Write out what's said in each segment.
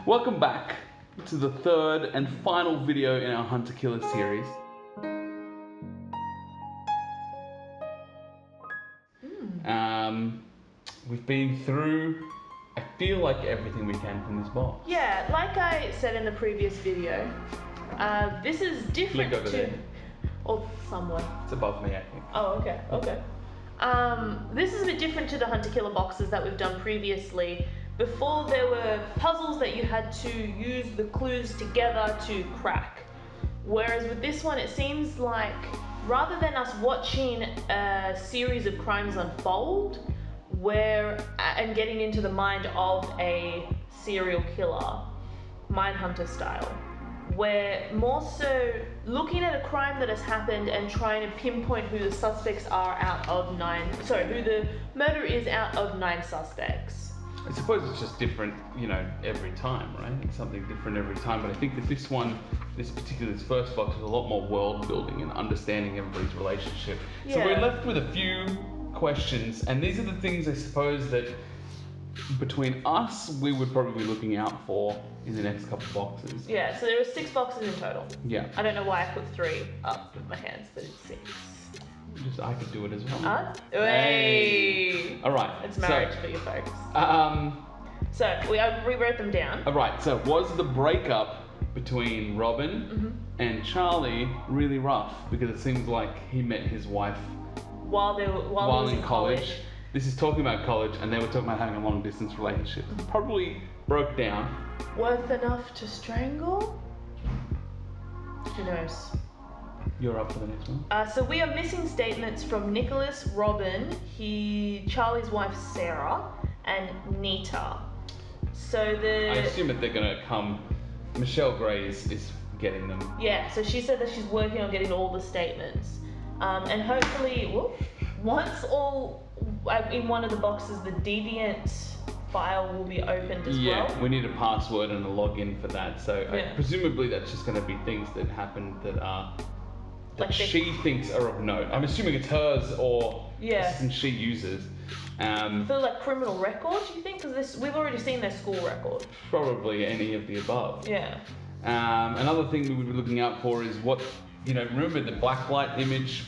Welcome back to the third and final video in our Hunter Killer series. We've been through, I feel like, everything we can from this box. Yeah, like I said in the previous video, this is different Look over there. Or somewhere. It's above me, I think. Oh, okay. This is a bit different to the Hunter Killer boxes that we've done previously. Before, there were puzzles that you had to use the clues together to crack. Whereas with this one, it seems like rather than us watching a series of crimes unfold, and getting into the mind of a serial killer, Mindhunter style, we're more so looking at a crime that has happened and trying to pinpoint who the suspects are who the murderer is out of 9 suspects. I suppose it's just different, every time, right? It's something different every time, but I think that this first box is a lot more world building and understanding everybody's relationship. Yeah. So we're left with a few questions, and these are the things I suppose that between us we would probably be looking out for in the next couple of boxes. Yeah, so there were 6 boxes in total. Yeah. I don't know why I put 3 up with my hands, but it's 6. I could do it as well. Hey! All right. It's marriage for you folks. So I rewrote them down. All right. So was the breakup between Robin and Charlie really rough? Because it seems like he met his wife while he was in college. This is talking about college, and they were talking about having a long distance relationship. Probably broke down. Worth enough to strangle? Who knows? You're up for the next one. So we are missing statements from Nicholas, Robin, Charlie's wife Sarah, and Nita. So I assume that they're gonna come. Michelle Gray is getting them. Yeah. So she said that she's working on getting all the statements, and hopefully, once all in one of the boxes, the deviant file will be opened as well. Yeah, we need a password and a login for that. So presumably that's just going to be things that happened that are. That she thinks are of note. I'm assuming it's hers or something she uses. So like criminal records, you think? Because we've already seen their school record. Probably any of the above. Yeah. Another thing we would be looking out for is what, remember the blacklight image?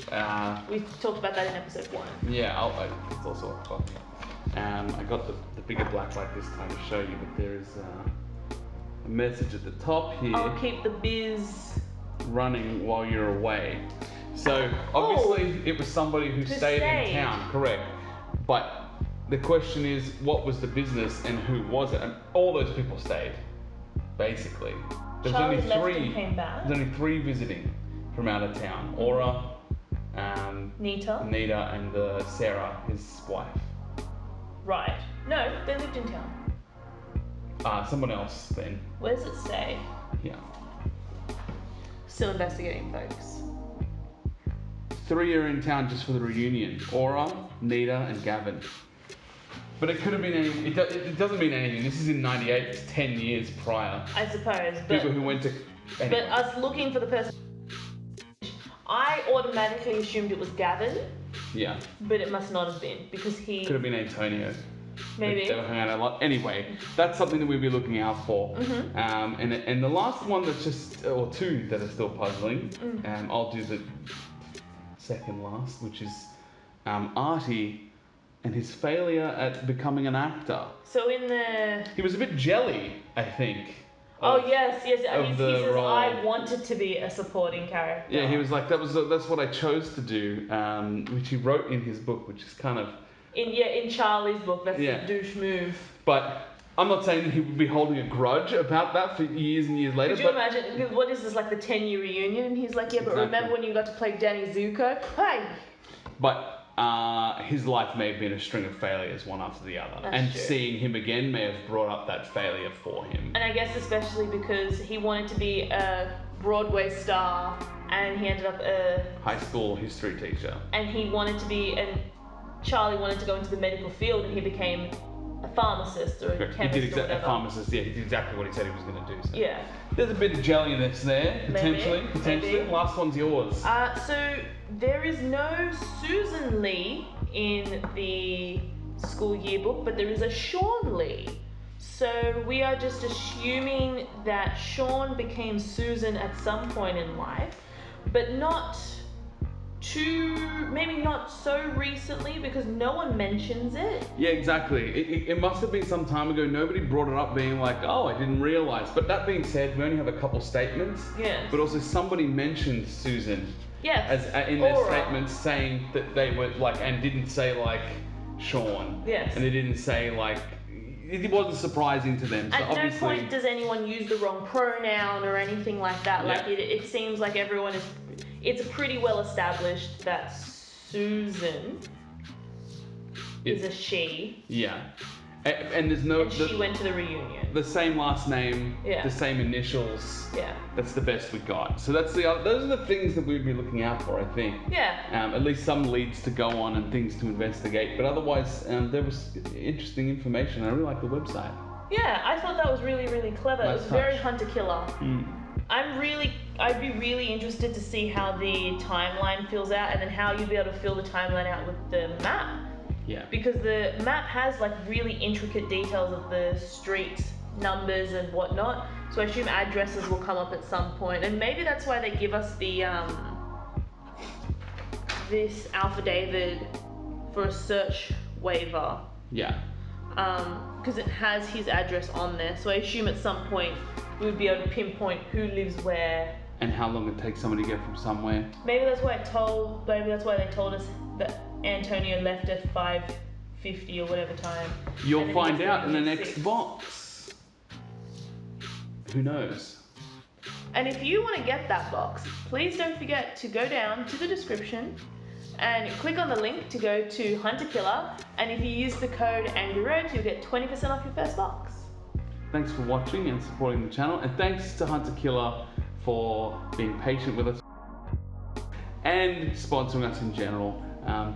We talked about that in episode 1. Yeah, it's also a copy. I got the bigger blacklight this time to show you, but there is a message at the top here. I'll keep the biz running while you're away. So obviously it was somebody who stayed in town, correct? But the question is, what was the business and who was it? And all those people stayed, basically. There's only 3. There's only 3 visiting from out of town. Aura, Nita, and Sarah, his wife. Right. No, they lived in town. Someone else then. Where does it say? Yeah. Still investigating, folks. 3 are in town just for the reunion. Aura, Nita, and Gavin. But it could have been any. It doesn't mean anything. This is in '98. It's 10 years prior. I suppose. People who went to. Anyway. But us looking for the person, I automatically assumed it was Gavin. Yeah. But it must not have been, because he could have been Antonio. Maybe. They were hanging out a lot. Anyway, that's something that we'd be looking out for. And the last one that's just, or 2 that are still puzzling. I'll do the second last, which is Artie and his failure at becoming an actor. So he was a bit jelly, I think. Yes. He says, role. I wanted to be a supporting character. Yeah, he was like, that's what I chose to do, which he wrote in his book, which is kind of. In Charlie's book, that's the douche move. But I'm not saying that he would be holding a grudge about that for years and years later. Could you imagine, what is this, like the 10-year reunion? And he's like, but remember when you got to play Danny Zuko? Hey! But his life may have been a string of failures, one after the other. That's true. Seeing him again may have brought up that failure for him. And I guess especially because he wanted to be a Broadway star, and he ended up a high school history teacher. And he wanted to be, Charlie wanted to go into the medical field, and he became a pharmacist or a chemist or whatever. A pharmacist, he did exactly what he said he was going to do. So. Yeah. There's a bit of jelliness there, potentially. Maybe. Last one's yours. So there is no Susan Lee in the school yearbook, but there is a Sean Lee. So we are just assuming that Sean became Susan at some point in life, but maybe not so recently because no one mentions it. Yeah, exactly. It must have been some time ago. Nobody brought it up being like, oh, I didn't realize. But that being said, we only have a couple statements. Yes. But also somebody mentioned Susan. Yes. As in their statements saying that they were like, and didn't say like Sean. Yes. And they didn't say like, it wasn't surprising to them. So at no point does anyone use the wrong pronoun or anything like that. Yeah. Like it seems like everyone is. It's pretty well established that Susan is a she. Yeah. And there's no... And she went to the reunion. The same last name, yeah. the same initials. Yeah. That's the best we got. So those are the things that we'd be looking out for, I think. Yeah. At least some leads to go on and things to investigate. But otherwise, there was interesting information. I really like the website. Yeah, I thought that was really, really clever. Nice it was touch. very hunter-killer. I'd be really interested to see how the timeline fills out and then how you'd be able to fill the timeline out with the map. Yeah. Because the map has like really intricate details of the street numbers and whatnot. So I assume addresses will come up at some point. And maybe that's why they give us the this affidavit for a search waiver. Yeah. Because it has his address on there. So I assume at some point we would be able to pinpoint who lives where. And how long it takes somebody to get from somewhere. Maybe that's why they told us that Antonio left at 5:50 or whatever time. You'll find out in the next box. Who knows? And if you want to get that box, please don't forget to go down to the description and click on the link to go to Hunter Killer. And if you use the code AngryRoads, you'll get 20% off your first box. Thanks for watching and supporting the channel. And thanks to Hunter Killer for being patient with us and sponsoring us in general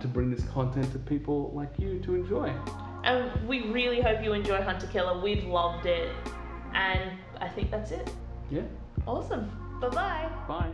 to bring this content to people like you to enjoy. And we really hope you enjoy Hunter Killer. We've loved it. And I think that's it. Yeah. Awesome. Bye-bye. Bye.